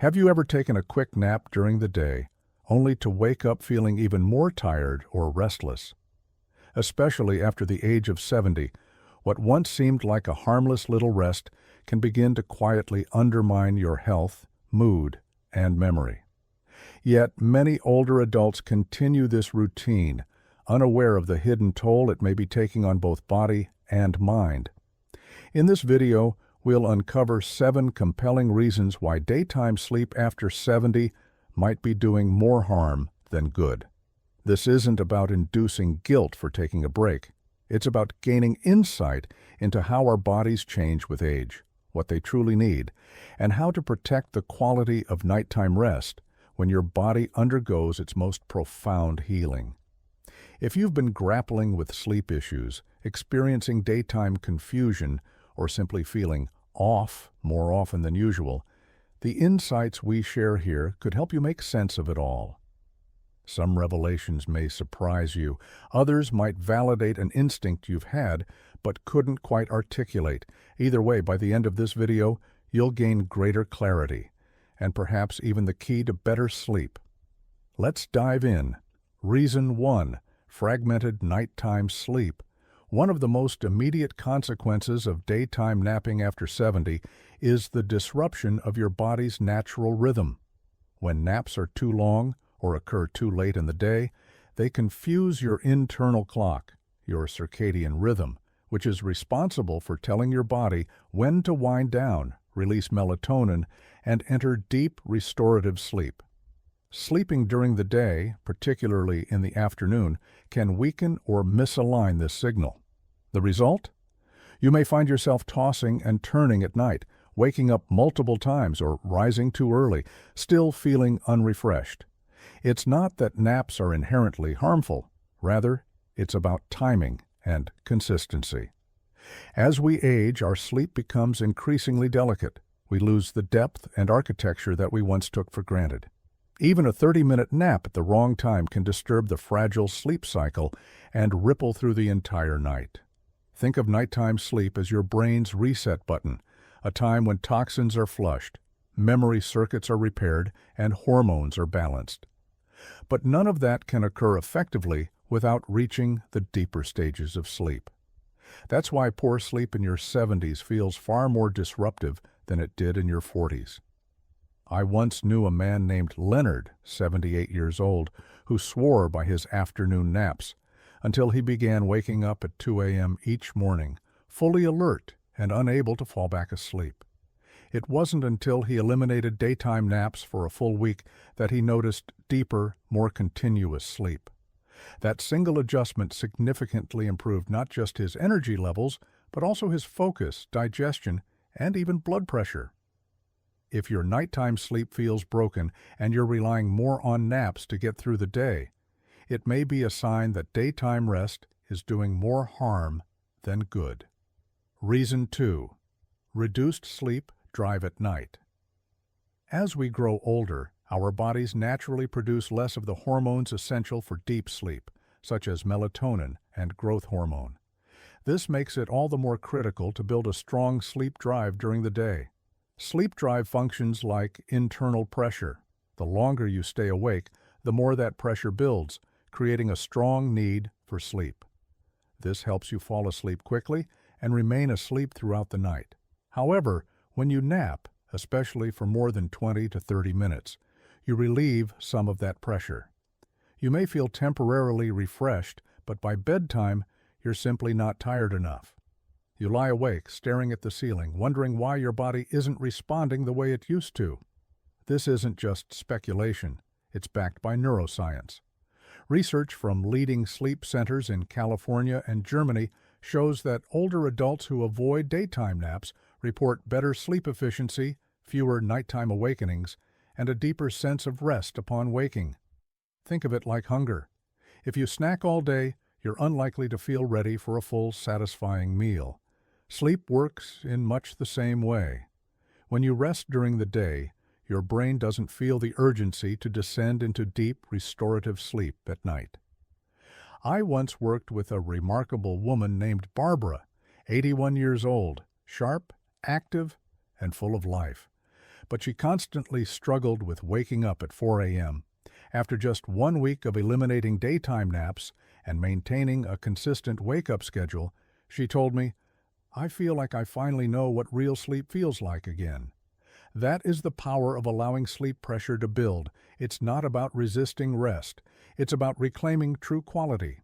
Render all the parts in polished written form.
Have you ever taken a quick nap during the day, only to wake up feeling even more tired or restless? Especially after the age of 70, what once seemed like a harmless little rest can begin to quietly undermine your health, mood, and memory. Yet many older adults continue this routine, unaware of the hidden toll it may be taking on both body and mind. In this video, we'll uncover 7 compelling reasons why daytime sleep after 70 might be doing more harm than good. This isn't about inducing guilt for taking a break. It's about gaining insight into how our bodies change with age, what they truly need, and how to protect the quality of nighttime rest when your body undergoes its most profound healing. If you've been grappling with sleep issues, experiencing daytime confusion, or simply feeling off more often than usual, the insights we share here could help you make sense of it all. Some revelations may surprise you. Others might validate an instinct you've had but couldn't quite articulate. Either way, by the end of this video, you'll gain greater clarity and perhaps even the key to better sleep. Let's dive in. Reason 1: fragmented nighttime sleep. One of the most immediate consequences of daytime napping after 70 is the disruption of your body's natural rhythm. When naps are too long or occur too late in the day, they confuse your internal clock, your circadian rhythm, which is responsible for telling your body when to wind down, release melatonin, and enter deep restorative sleep. Sleeping during the day, particularly in the afternoon, can weaken or misalign this signal. The result? You may find yourself tossing and turning at night, waking up multiple times or rising too early, still feeling unrefreshed. It's not that naps are inherently harmful. Rather, it's about timing and consistency. As we age, our sleep becomes increasingly delicate. We lose the depth and architecture that we once took for granted. Even a 30-minute nap at the wrong time can disturb the fragile sleep cycle and ripple through the entire night. Think of nighttime sleep as your brain's reset button, a time when toxins are flushed, memory circuits are repaired, and hormones are balanced. But none of that can occur effectively without reaching the deeper stages of sleep. That's why poor sleep in your 70s feels far more disruptive than it did in your 40s. I once knew a man named Leonard, 78 years old, who swore by his afternoon naps, until he began waking up at 2 a.m. each morning, fully alert and unable to fall back asleep. It wasn't until he eliminated daytime naps for a full week that he noticed deeper, more continuous sleep. That single adjustment significantly improved not just his energy levels, but also his focus, digestion, and even blood pressure. If your nighttime sleep feels broken and you're relying more on naps to get through the day, it may be a sign that daytime rest is doing more harm than good. Reason 2: reduced sleep drive at night. As we grow older, our bodies naturally produce less of the hormones essential for deep sleep, such as melatonin and growth hormone. This makes it all the more critical to build a strong sleep drive during the day. Sleep drive functions like internal pressure. The longer you stay awake, the more that pressure builds, creating a strong need for sleep. This helps you fall asleep quickly and remain asleep throughout the night. However, when you nap, especially for more than 20 to 30 minutes, you relieve some of that pressure. You may feel temporarily refreshed, but by bedtime, you're simply not tired enough. You lie awake, staring at the ceiling, wondering why your body isn't responding the way it used to. This isn't just speculation. It's backed by neuroscience. Research from leading sleep centers in California and Germany shows that older adults who avoid daytime naps report better sleep efficiency, fewer nighttime awakenings, and a deeper sense of rest upon waking. Think of it like hunger. If you snack all day, you're unlikely to feel ready for a full, satisfying meal. Sleep works in much the same way. When you rest during the day, your brain doesn't feel the urgency to descend into deep, restorative sleep at night. I once worked with a remarkable woman named Barbara, 81 years old, sharp, active, and full of life. but she constantly struggled with waking up at 4 a.m. After just 1 week of eliminating daytime naps and maintaining a consistent wake-up schedule, she told me, "I feel like I finally know what real sleep feels like again." That is the power of allowing sleep pressure to build. It's not about resisting rest. It's about reclaiming true quality.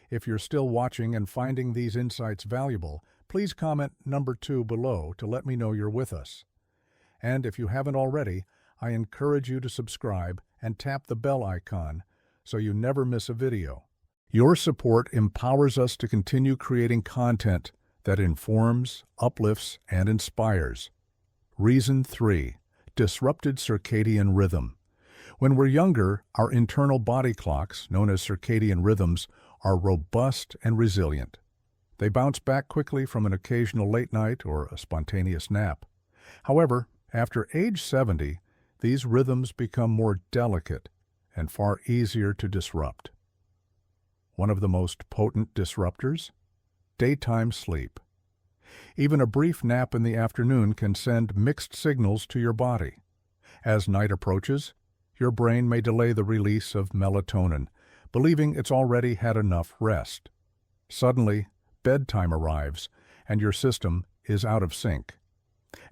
If you're still watching and finding these insights valuable, please comment number 2 below to let me know you're with us. And if you haven't already, I encourage you to subscribe and tap the bell icon so you never miss a video. Your support empowers us to continue creating content that informs, uplifts, and inspires. Reason 3. Disrupted circadian rhythm. When we're younger, our internal body clocks, known as circadian rhythms, are robust and resilient. They bounce back quickly from an occasional late night or a spontaneous nap. However, after age 70, these rhythms become more delicate and far easier to disrupt. One of the most potent disruptors? Daytime sleep. Even a brief nap in the afternoon can send mixed signals to your body. As night approaches, your brain may delay the release of melatonin, believing it's already had enough rest. Suddenly, bedtime arrives, and your system is out of sync.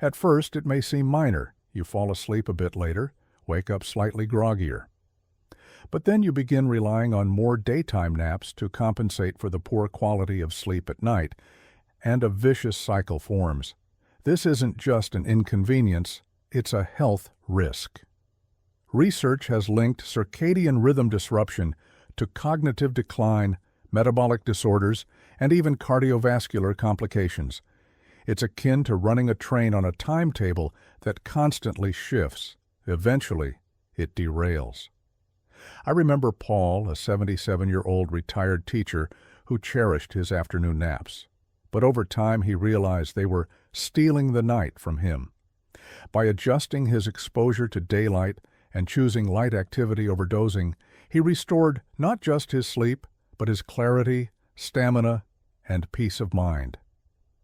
At first, it may seem minor. You fall asleep a bit later, wake up slightly groggier. But then you begin relying on more daytime naps to compensate for the poor quality of sleep at night, and a vicious cycle forms. This isn't just an inconvenience, it's a health risk. Research has linked circadian rhythm disruption to cognitive decline, metabolic disorders, and even cardiovascular complications. It's akin to running a train on a timetable that constantly shifts. Eventually, it derails. I remember Paul, a 77-year-old retired teacher who cherished his afternoon naps. But over time, he realized they were stealing the night from him. By adjusting his exposure to daylight and choosing light activity over dozing, he restored not just his sleep, but his clarity, stamina, and peace of mind.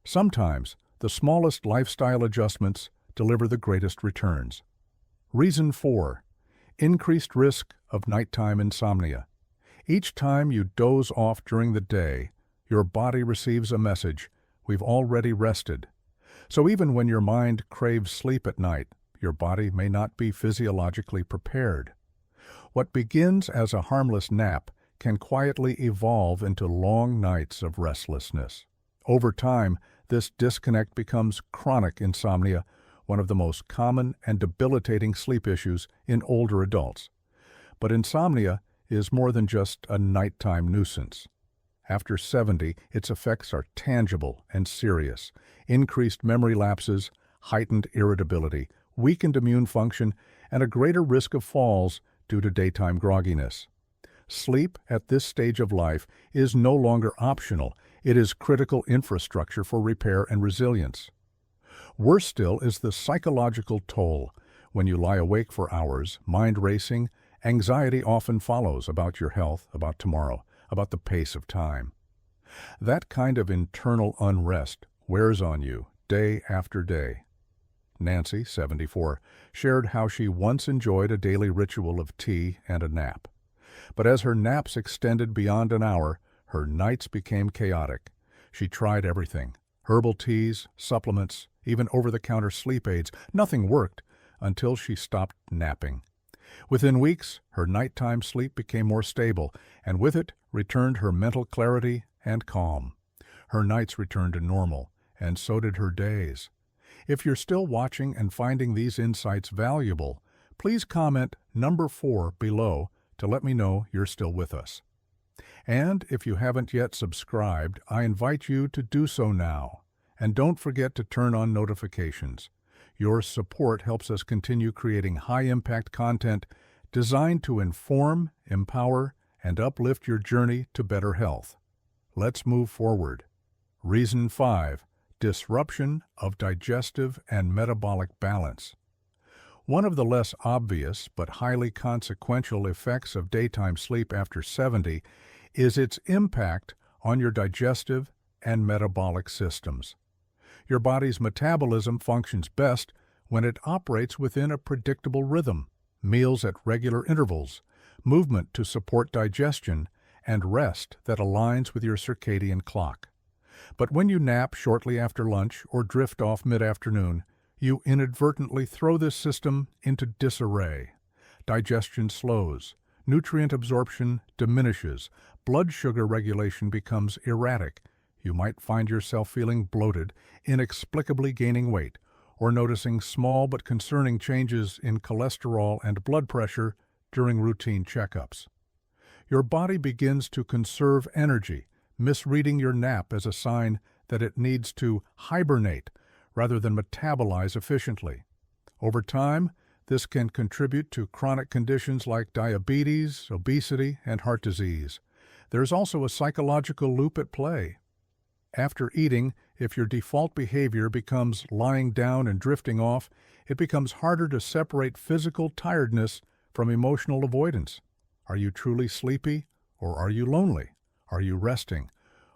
Sometimes, the smallest lifestyle adjustments deliver the greatest returns. Reason 4. Increased risk of nighttime insomnia. Each time you doze off during the day, your body receives a message: we've already rested. So even when your mind craves sleep at night, your body may not be physiologically prepared. What begins as a harmless nap can quietly evolve into long nights of restlessness. Over time, this disconnect becomes chronic insomnia, one of the most common and debilitating sleep issues in older adults. But insomnia is more than just a nighttime nuisance. After 70, its effects are tangible and serious. Increased memory lapses, heightened irritability, weakened immune function, and a greater risk of falls due to daytime grogginess. Sleep at this stage of life is no longer optional. It is critical infrastructure for repair and resilience. Worse still is the psychological toll. When you lie awake for hours, mind racing, anxiety often follows about your health, about tomorrow, about the pace of time. That kind of internal unrest wears on you day after day. Nancy, 74, shared how she once enjoyed a daily ritual of tea and a nap. But as her naps extended beyond an hour, her nights became chaotic. She tried everything: herbal teas, supplements, even over-the-counter sleep aids. Nothing worked until she stopped napping. Within weeks, her nighttime sleep became more stable, and with it returned her mental clarity and calm. Her nights returned to normal, and so did her days. If you're still watching and finding these insights valuable, please comment number 4 below to let me know you're still with us. And if you haven't yet subscribed, I invite you to do so now. And don't forget to turn on notifications. Your support helps us continue creating high-impact content designed to inform, empower, and uplift your journey to better health. Let's move forward. Reason 5. Disruption of digestive and metabolic balance. One of the less obvious but highly consequential effects of daytime sleep after 70 is its impact on your digestive and metabolic systems. Your body's metabolism functions best when it operates within a predictable rhythm, meals at regular intervals, movement to support digestion, and rest that aligns with your circadian clock. But when you nap shortly after lunch or drift off mid-afternoon, you inadvertently throw this system into disarray. Digestion slows, nutrient absorption diminishes, blood sugar regulation becomes erratic. You might find yourself feeling bloated, inexplicably gaining weight, or noticing small but concerning changes in cholesterol and blood pressure during routine checkups. Your body begins to conserve energy, misreading your nap as a sign that it needs to hibernate rather than metabolize efficiently. Over time, this can contribute to chronic conditions like diabetes, obesity, and heart disease. There's also a psychological loop at play. After eating, if your default behavior becomes lying down and drifting off, it becomes harder to separate physical tiredness from emotional avoidance. Are you truly sleepy, or are you lonely? Are you resting,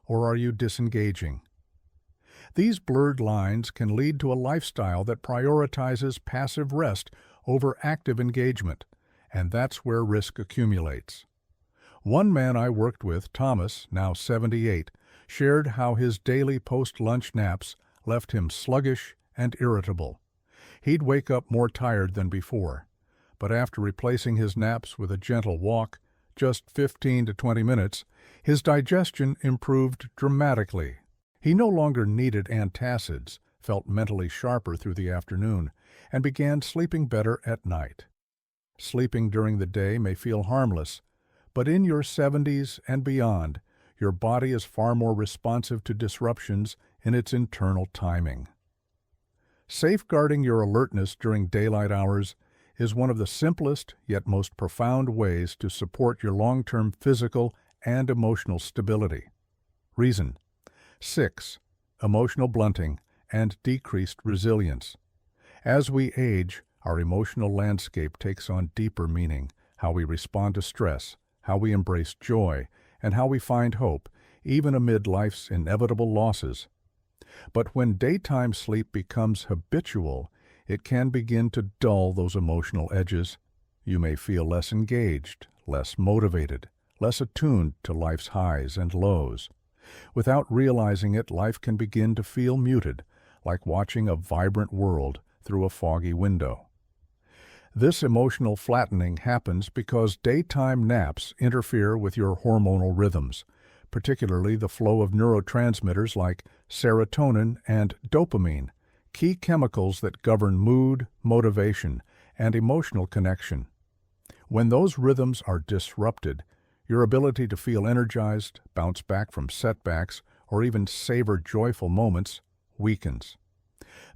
or are you disengaging? These blurred lines can lead to a lifestyle that prioritizes passive rest over active engagement, and that's where risk accumulates. One man I worked with, Thomas, now 78, shared how his daily post-lunch naps left him sluggish and irritable. He'd wake up more tired than before, but after replacing his naps with a gentle walk, just 15 to 20 minutes, his digestion improved dramatically. He no longer needed antacids, felt mentally sharper through the afternoon, and began sleeping better at night. Sleeping during the day may feel harmless, but in your 70s and beyond, your body is far more responsive to disruptions in its internal timing. Safeguarding your alertness during daylight hours is one of the simplest yet most profound ways to support your long-term physical and emotional stability. Reason: 6. Emotional blunting and decreased resilience. As we age, our emotional landscape takes on deeper meaning: how we respond to stress, how we embrace joy, and how we find hope, even amid life's inevitable losses. But when daytime sleep becomes habitual, it can begin to dull those emotional edges. You may feel less engaged, less motivated, less attuned to life's highs and lows. Without realizing it, life can begin to feel muted, like watching a vibrant world through a foggy window. This emotional flattening happens because daytime naps interfere with your hormonal rhythms, particularly the flow of neurotransmitters like serotonin and dopamine, key chemicals that govern mood, motivation, and emotional connection. When those rhythms are disrupted, your ability to feel energized, bounce back from setbacks, or even savor joyful moments weakens.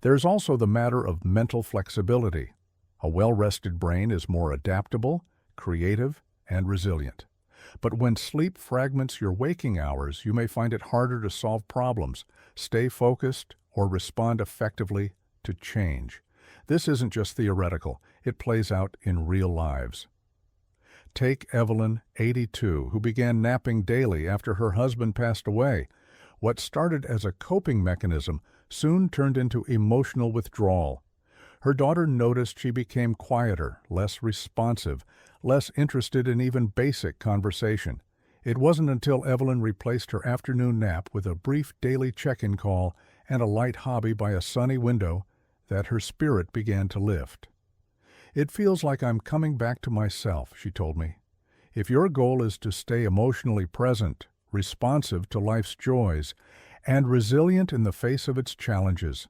There's also the matter of mental flexibility. A well-rested brain is more adaptable, creative, and resilient. But when sleep fragments your waking hours, you may find it harder to solve problems, stay focused, or respond effectively to change. This isn't just theoretical, it plays out in real lives. Take Evelyn, 82, who began napping daily after her husband passed away. What started as a coping mechanism soon turned into emotional withdrawal. Her daughter noticed she became quieter, less responsive, less interested in even basic conversation. It wasn't until Evelyn replaced her afternoon nap with a brief daily check-in call and a light hobby by a sunny window that her spirit began to lift. "It feels like I'm coming back to myself," she told me. If your goal is to stay emotionally present, responsive to life's joys, and resilient in the face of its challenges,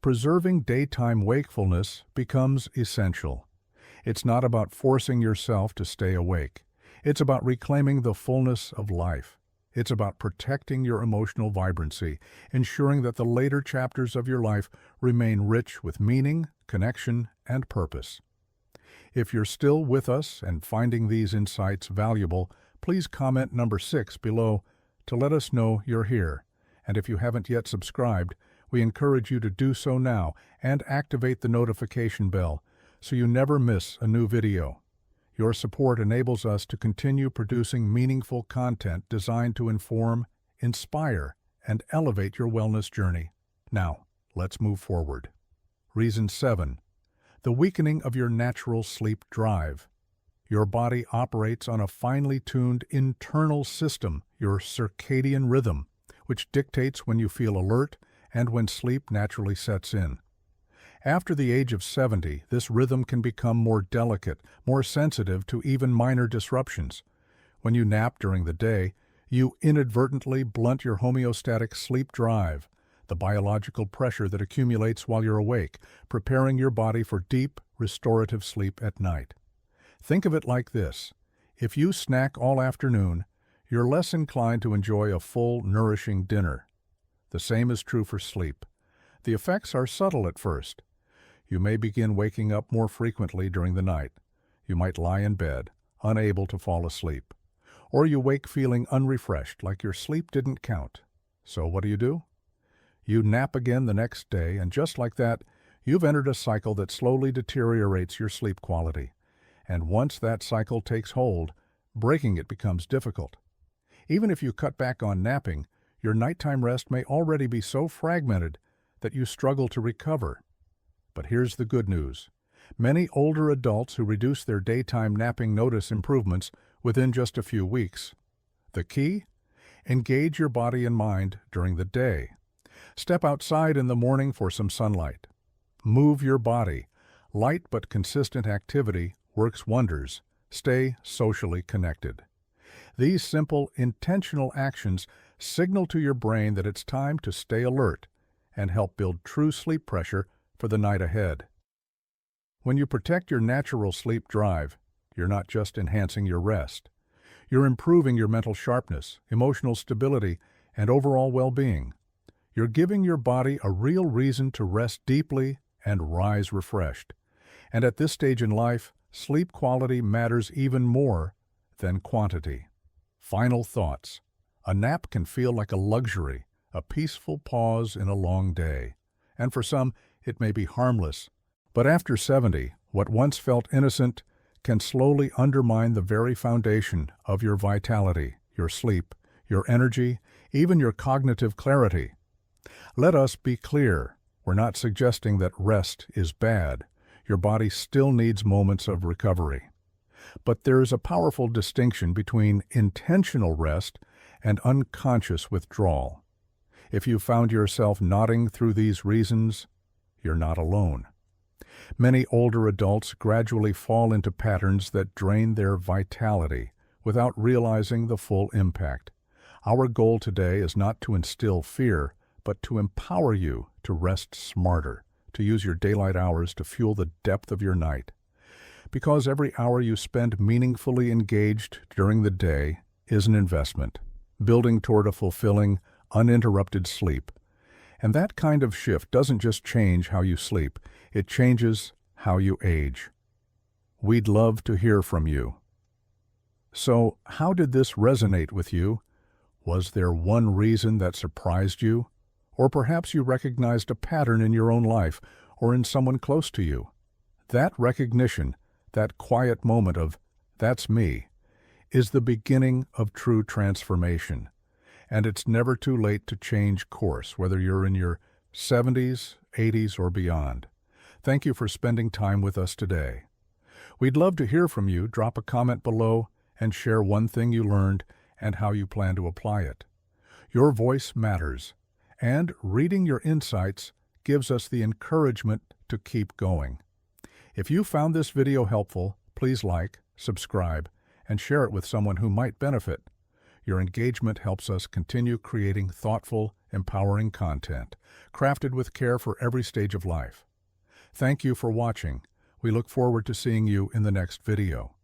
preserving daytime wakefulness becomes essential. It's not about forcing yourself to stay awake. It's about reclaiming the fullness of life. It's about protecting your emotional vibrancy, ensuring that the later chapters of your life remain rich with meaning, connection, and purpose. If you're still with us and finding these insights valuable, please comment number 6 below to let us know you're here. And if you haven't yet subscribed, we encourage you to do so now and activate the notification bell so you never miss a new video. Your support enables us to continue producing meaningful content designed to inform, inspire, and elevate your wellness journey. Now, let's move forward. Reason 7. The weakening of your natural sleep drive. Your body operates on a finely tuned internal system, your circadian rhythm, which dictates when you feel alert and when sleep naturally sets in. After the age of 70, this rhythm can become more delicate, more sensitive to even minor disruptions. When you nap during the day, you inadvertently blunt your homeostatic sleep drive, the biological pressure that accumulates while you're awake, preparing your body for deep, restorative sleep at night. Think of it like this. If you snack all afternoon, you're less inclined to enjoy a full, nourishing dinner. The same is true for sleep. The effects are subtle at first. You may begin waking up more frequently during the night. You might lie in bed, unable to fall asleep. Or you wake feeling unrefreshed, like your sleep didn't count. So what do? You nap again the next day, and just like that, you've entered a cycle that slowly deteriorates your sleep quality. And once that cycle takes hold, breaking it becomes difficult. Even if you cut back on napping, your nighttime rest may already be so fragmented that you struggle to recover. But here's the good news. Many older adults who reduce their daytime napping notice improvements within just a few weeks. The key? Engage your body and mind during the day. Step outside in the morning for some sunlight. Move your body. Light but consistent activity works wonders. Stay socially connected. These simple, intentional actions signal to your brain that it's time to stay alert and help build true sleep pressure for the night ahead. When you protect your natural sleep drive, you're not just enhancing your rest. You're improving your mental sharpness, emotional stability, and overall well-being. You're giving your body a real reason to rest deeply and rise refreshed. And at this stage in life, sleep quality matters even more than quantity. Final thoughts. A nap can feel like a luxury, a peaceful pause in a long day. And for some, it may be harmless. But after 70, what once felt innocent can slowly undermine the very foundation of your vitality, your sleep, your energy, even your cognitive clarity. Let us be clear. We're not suggesting that rest is bad. Your body still needs moments of recovery. But there is a powerful distinction between intentional rest and unconscious withdrawal. If you found yourself nodding through these reasons, you're not alone. Many older adults gradually fall into patterns that drain their vitality without realizing the full impact. Our goal today is not to instill fear, but to empower you to rest smarter, to use your daylight hours to fuel the depth of your night. Because every hour you spend meaningfully engaged during the day is an investment, building toward a fulfilling, uninterrupted sleep. And that kind of shift doesn't just change how you sleep, it changes how you age. We'd love to hear from you. So, how did this resonate with you? Was there one reason that surprised you? Or perhaps you recognized a pattern in your own life or in someone close to you. That recognition, that quiet moment of, "That's me," is the beginning of true transformation. And it's never too late to change course, whether you're in your 70s, 80s, or beyond. Thank you for spending time with us today. We'd love to hear from you. Drop a comment below and share one thing you learned and how you plan to apply it. Your voice matters, and reading your insights gives us the encouragement to keep going. If you found this video helpful, please like, subscribe, and share it with someone who might benefit. Your engagement helps us continue creating thoughtful, empowering content, crafted with care for every stage of life. Thank you for watching. We look forward to seeing you in the next video.